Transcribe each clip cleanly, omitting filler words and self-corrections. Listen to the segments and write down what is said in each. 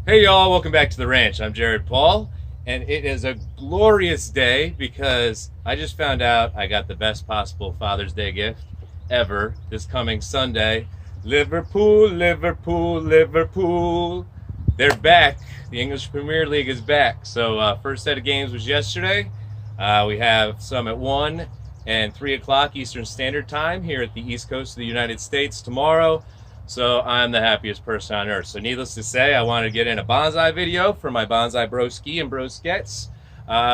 Hey y'all, welcome back to the ranch. I'm Jared Paul, and it is a glorious day because I just found out I got the best possible Father's Day gift ever this coming Sunday. Liverpool, Liverpool, Liverpool. They're back. The English Premier League is back. So, first set of games was yesterday. We have some at 1 and 3 o'clock Eastern Standard Time here at the East Coast of the United States tomorrow. So I'm the happiest person on earth. So needless to say, I wanted to get in a bonsai video for my bonsai broski and broskets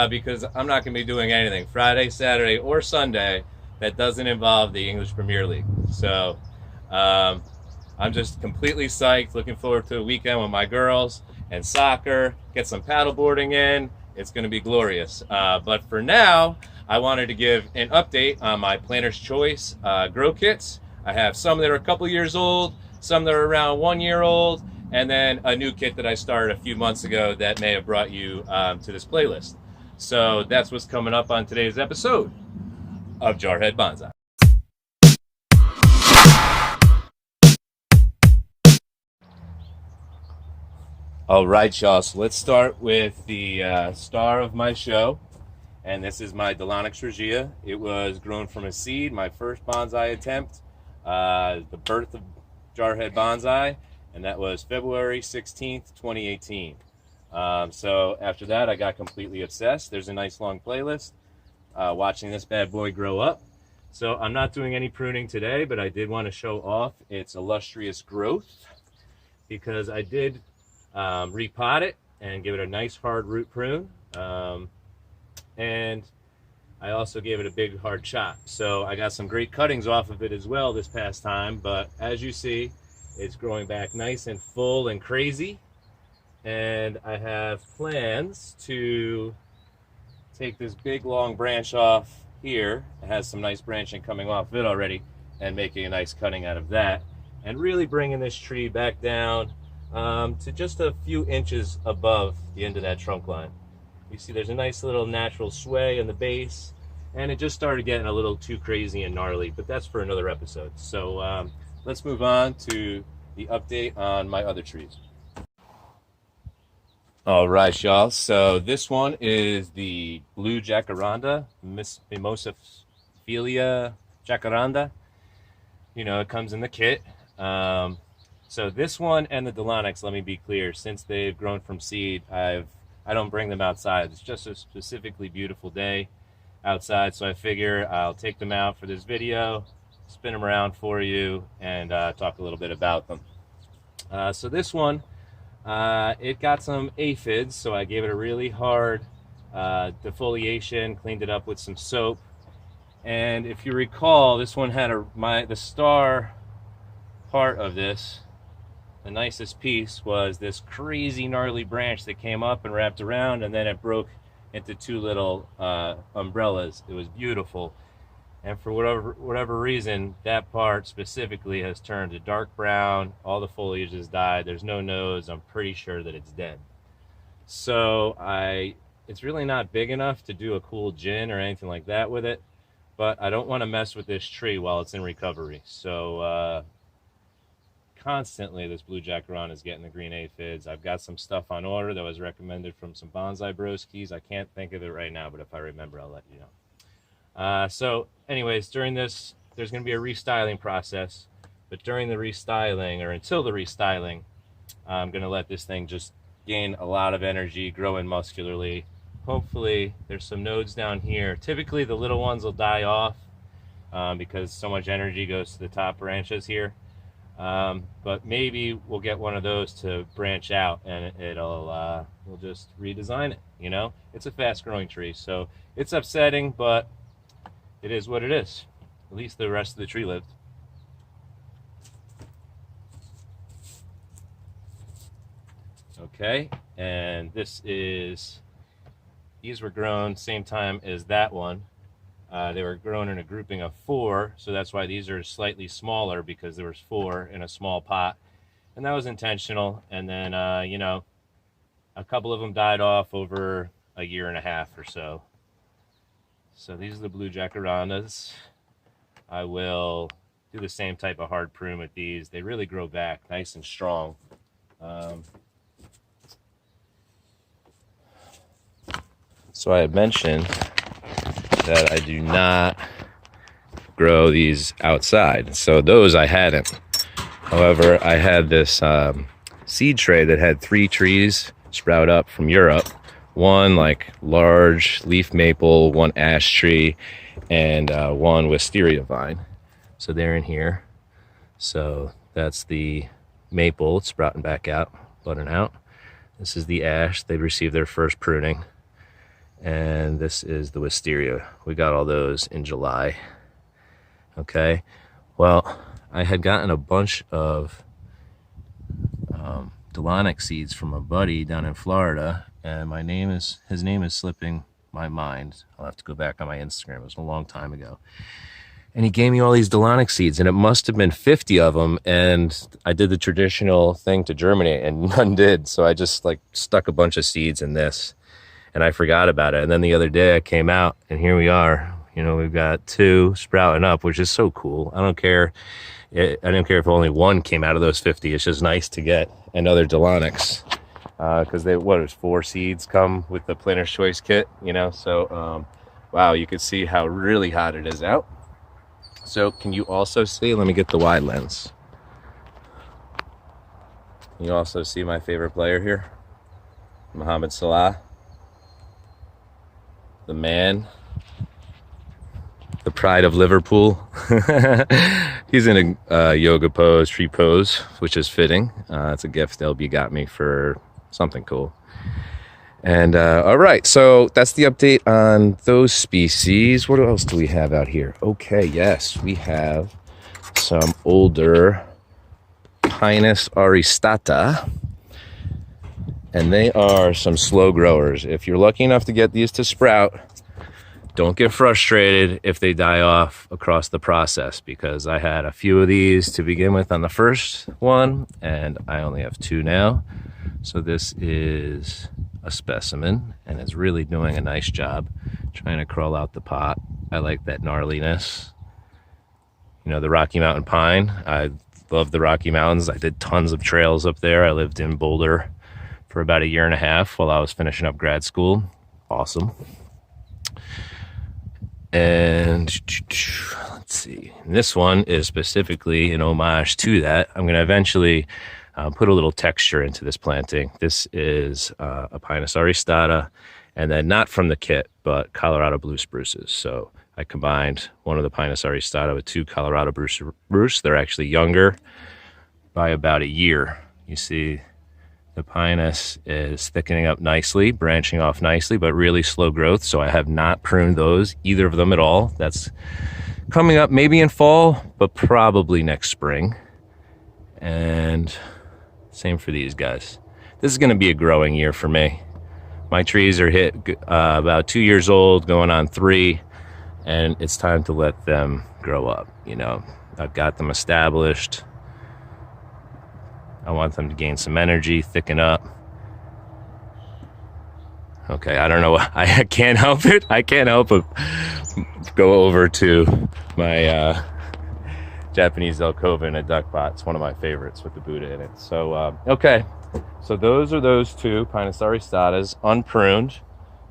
because I'm not going to be doing anything Friday, Saturday, or Sunday that doesn't involve the English Premier League. So um, I'm just completely psyched. Looking forward to a weekend with my girls and soccer. Get some paddleboarding in. It's going to be glorious. But for now, I wanted to give an update on my Planner's Choice grow kits. I have some that are a couple years old, some that are around 1 year old, and then a new kit that I started a few months ago that may have brought you to this playlist. So that's what's coming up on today's episode of Jarhead Bonsai. All right, y'all. So let's start with the star of my show, and this is my Delonix Regia. It was grown from a seed, my first bonsai attempt, the birth of Jarhead Bonsai, and that was February 16th, 2018. So after that, I got completely obsessed. There's a nice long playlist watching this bad boy grow up. So I'm not doing any pruning today, but I did want to show off its illustrious growth because I did repot it and give it a nice hard root prune. And I also gave it a big hard chop. So I got some great cuttings off of it as well this past time. But as you see, it's growing back nice and full and crazy. And I have plans to take this big long branch off here. It has some nice branching coming off it already, and making a nice cutting out of that. And really bringing this tree back down to just a few inches above the end of that trunk line. You see there's a nice little natural sway in the base, and it just started getting a little too crazy and gnarly, but that's for another episode. So let's move on to the update on my other trees. All right, y'all. So this one is the blue Jacaranda, mimosa philia Jacaranda. You know, it comes in the kit. So this one and the Delonix, let me be clear, since they've grown from seed, I don't bring them outside. It's just a specifically beautiful day outside, so I figure I'll take them out for this video, spin them around for you, and talk a little bit about them. So this one, it got some aphids, so I gave it a really hard defoliation, cleaned it up with some soap, and if you recall, this one had the star part of this. The nicest piece was this crazy gnarly branch that came up and wrapped around, and then it broke into two little umbrellas. It was beautiful, and for whatever reason, that part specifically has turned to dark brown. All the foliage has died. There's no nose. I'm pretty sure that it's dead. So it's really not big enough to do a cool gin or anything like that with it, but I don't want to mess with this tree while it's in recovery. So constantly this blue jacaranda is getting the green aphids. I've got some stuff on order that was recommended from some bonsai broskies. I can't think of it right now, but if I remember, I'll let you know. So anyways, during this, there's going to be a restyling process, but during the restyling, or until the restyling, I'm going to let this thing just gain a lot of energy, grow in muscularly. Hopefully there's some nodes down here. Typically the little ones will die off because so much energy goes to the top branches here. But maybe we'll get one of those to branch out, and we'll just redesign it. You know, it's a fast growing tree, so it's upsetting, but it is what it is. At least the rest of the tree lived. Okay, and these were grown same time as that one. They were grown in a grouping of 4, so that's why these are slightly smaller, because there was 4 in a small pot, and that was intentional. And then, you know, a couple of them died off over a year and a half or so. So these are the blue jacarandas. I will do the same type of hard prune with these. They really grow back nice and strong. So I had mentioned that I do not grow these outside. So those I hadn't. However, I had this seed tray that had 3 trees sprout up from Europe. One like large leaf maple, one ash tree, and one wisteria vine. So they're in here. So that's the maple, it's sprouting back out, budding out. This is the ash, they've received their first pruning. And this is the wisteria. We got all those in July. Okay, well, I had gotten a bunch of Delonix seeds from a buddy down in Florida, and his name is slipping my mind. I'll have to go back on my Instagram. It was a long time ago. And he gave me all these Delonix seeds, and it must have been 50 of them. And I did the traditional thing to germinate, and none did. So I just like stuck a bunch of seeds in this, and I forgot about it. And then the other day I came out, and here we are. You know, we've got 2 sprouting up, which is so cool. I don't care if only 1 came out of those 50. It's just nice to get another Delonix, because there's 4 seeds come with the planter's choice kit, you know. So wow, you can see how really hot it is out. So can you also see, let me get the wide lens. You also see my favorite player here, Mohamed Salah, the man, the pride of Liverpool. He's in a yoga pose, tree pose, which is fitting. It's a gift LB got me for something cool. And all right, so that's the update on those species. What else do we have out here? Okay, yes, we have some older Pinus auristata, and they are some slow growers. If you're lucky enough to get these to sprout, don't get frustrated if they die off across the process, because I had a few of these to begin with on the first one, and I only have 2 now. So this is a specimen, and it's really doing a nice job trying to crawl out the pot. I like that gnarliness. You know, the Rocky Mountain pine. I love the Rocky Mountains. I did tons of trails up there. I lived in Boulder for about 1.5 years while I was finishing up grad school. Awesome. And let's see, this one is specifically an homage to that. I'm going to eventually put a little texture into this planting. This is a Pinus auristata, and then not from the kit, but Colorado blue spruces. So I combined one of the Pinus auristata with 2 Colorado blue spruce. They're actually younger by about 1 year. You see the Pinus is thickening up nicely, branching off nicely, but really slow growth. So I have not pruned those, either of them at all. That's coming up maybe in fall, but probably next spring. And same for these guys. This is going to be a growing year for me. My trees are hit about 2 years old, going on 3, and it's time to let them grow up. You know, I've got them established. I want them to gain some energy, thicken up. Okay, I don't know. I can't help it. I can't help but go over to my Japanese Alcova, a duck pot. It's one of my favorites with the Buddha in it. So, okay. So those are those 2 Pinus auristatas, unpruned.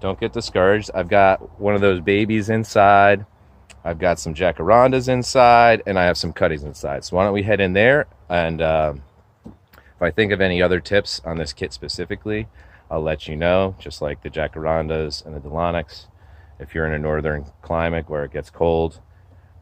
Don't get discouraged. I've got one of those babies inside. I've got some Jacarandas inside, and I have some cutties inside. So why don't we head in there, and if I think of any other tips on this kit specifically, I'll let you know, just like the Jacarandas and the Delonix. If you're in a northern climate where it gets cold,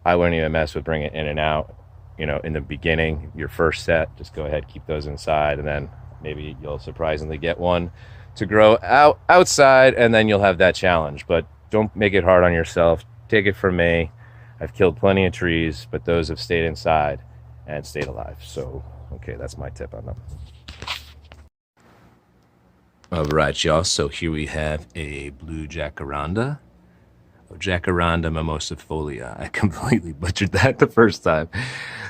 I wouldn't even mess with bringing it in and out. You know, in the beginning, your first set, just go ahead, keep those inside, and then maybe you'll surprisingly get one to grow outside, and then you'll have that challenge. But don't make it hard on yourself. Take it from me. I've killed plenty of trees, but those have stayed inside and stayed alive. So okay, that's my tip on them. All right, y'all. So here we have a blue Jacaranda. Jacaranda mimosifolia. I completely butchered that the first time.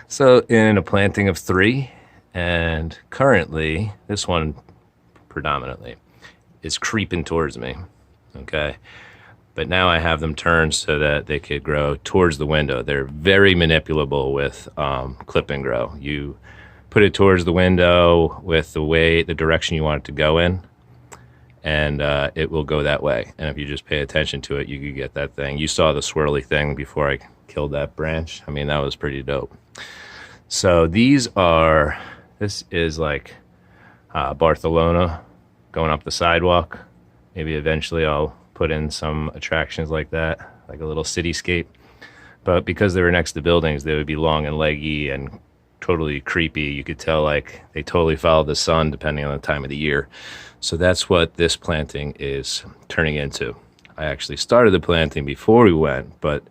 So in a planting of 3, and currently, this one predominantly is creeping towards me. Okay. But now I have them turned so that they could grow towards the window. They're very manipulable with clip and grow. You put it towards the window with the direction you want it to go in, and it will go that way. And if you just pay attention to it, you could get that thing. You saw the swirly thing before I killed that branch. I mean, that was pretty dope. So this is like Barcelona going up the sidewalk. Maybe eventually I'll put in some attractions like that, like a little cityscape. But because they were next to buildings, they would be long and leggy and totally creepy. You could tell like they totally follow the sun depending on the time of the year. So that's what this planting is turning into. I actually started the planting before we went, but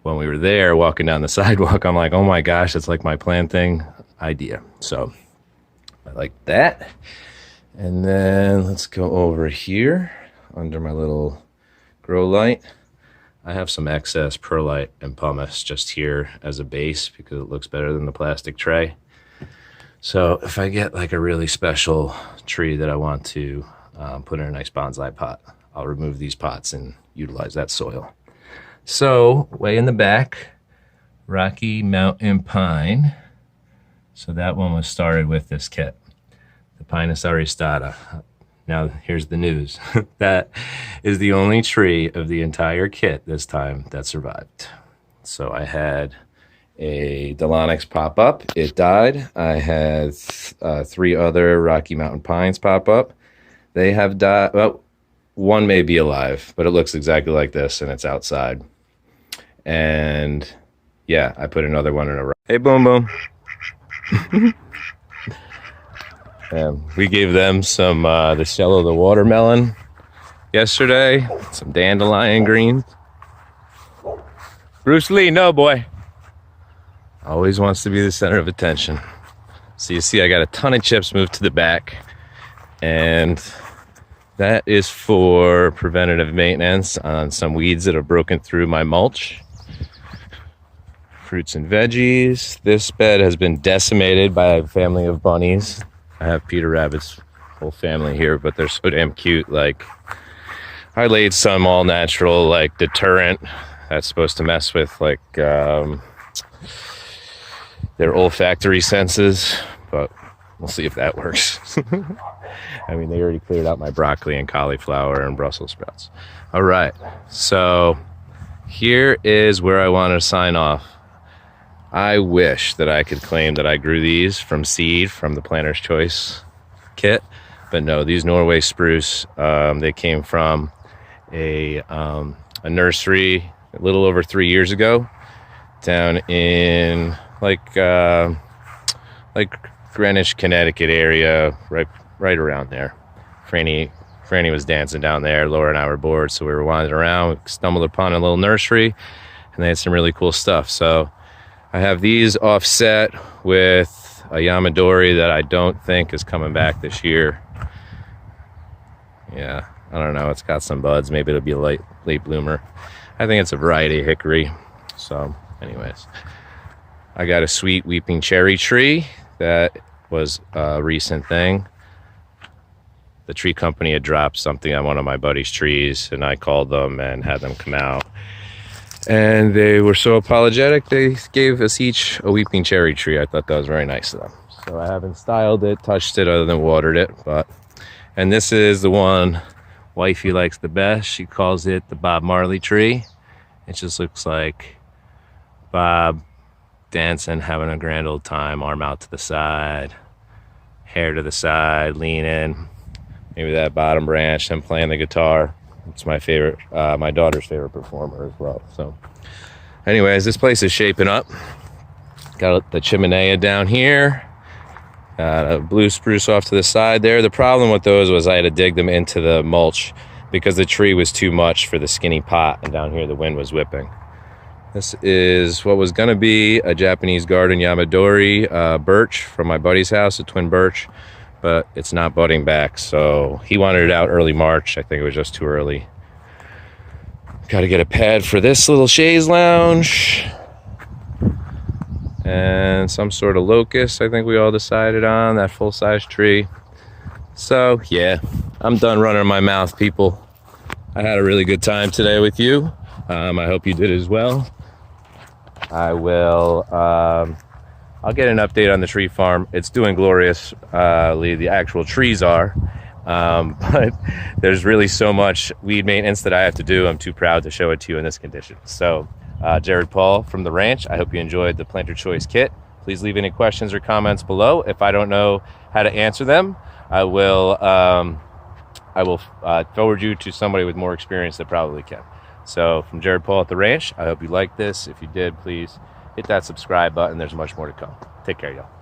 when we were there walking down the sidewalk, I'm like, oh my gosh, that's like my planting idea. So I like that. And then let's go over here under my little grow light. I have some excess perlite and pumice just here as a base because it looks better than the plastic tray. So if I get like a really special tree that I want to put in a nice bonsai pot, I'll remove these pots and utilize that soil. So way in the back, Rocky Mountain Pine. So that one was started with this kit, the Pinus aristata. Now, here's the news. That is the only tree of the entire kit this time that survived. So I had a Delonix pop up. It died. I had 3 other Rocky Mountain Pines pop up. They have died. Well, one may be alive, but it looks exactly like this, and it's outside. And yeah, I put another one in a... Hey, Boom Boom. We gave them some the shell of the watermelon yesterday, some dandelion greens. Bruce Lee, no boy. Always wants to be the center of attention. So you see I got a ton of chips moved to the back, and that is for preventative maintenance on some weeds that have broken through my mulch. Fruits and veggies. This bed has been decimated by a family of bunnies. I have Peter Rabbit's whole family here, but they're so damn cute. Like, I laid some all natural like deterrent that's supposed to mess with like their olfactory senses, but we'll see if that works. I mean, they already cleared out my broccoli and cauliflower and Brussels sprouts. All right, so here is where I want to sign off. I wish that I could claim that I grew these from seed from the Planter's Choice kit, but no, these Norway spruce, they came from a nursery a little over 3 years ago down in like Greenwich, Connecticut area, right around there. Franny was dancing down there. Laura and I were bored, so we were wandering around, stumbled upon a little nursery, and they had some really cool stuff. So I have these offset with a Yamadori that I don't think is coming back this year. Yeah, I don't know. It's got some buds. Maybe it'll be a late bloomer. I think it's a variety of hickory. So anyways, I got a sweet weeping cherry tree that was a recent thing. The tree company had dropped something on one of my buddy's trees, and I called them and had them come out. And they were so apologetic, they gave us each a weeping cherry tree. I thought that was very nice of them. So I haven't styled it, touched it, other than watered it. And this is the one wifey likes the best. She calls it the Bob Marley tree. It just looks like Bob dancing, having a grand old time, arm out to the side, hair to the side, leaning. Maybe that bottom branch, him playing the guitar. It's my favorite, my daughter's favorite performer as well. So anyways, this place is shaping up. Got the chimenea down here. Got a blue spruce off to the side there. The problem with those was I had to dig them into the mulch because the tree was too much for the skinny pot, and down here the wind was whipping. This is what was going to be a Japanese garden Yamadori birch from my buddy's house, a twin birch, but it's not budding back, so he wanted it out early March. I think it was just too early. Got to get a pad for this little chaise lounge and some sort of locust. I think we all decided on that full-size tree. So yeah, I'm done running my mouth, people. I had a really good time today with you. I hope you did as well. I will I'll get an update on the tree farm. It's doing gloriously. The actual trees are, But there's really so much weed maintenance that I have to do. I'm too proud to show it to you in this condition. So Jared Paul from the ranch, I hope you enjoyed the Planter Choice kit. Please leave any questions or comments below. If I don't know how to answer them, I will forward you to somebody with more experience that probably can. So from Jared Paul at the ranch, I hope you liked this. If you did, please hit that subscribe button. There's much more to come. Take care, y'all.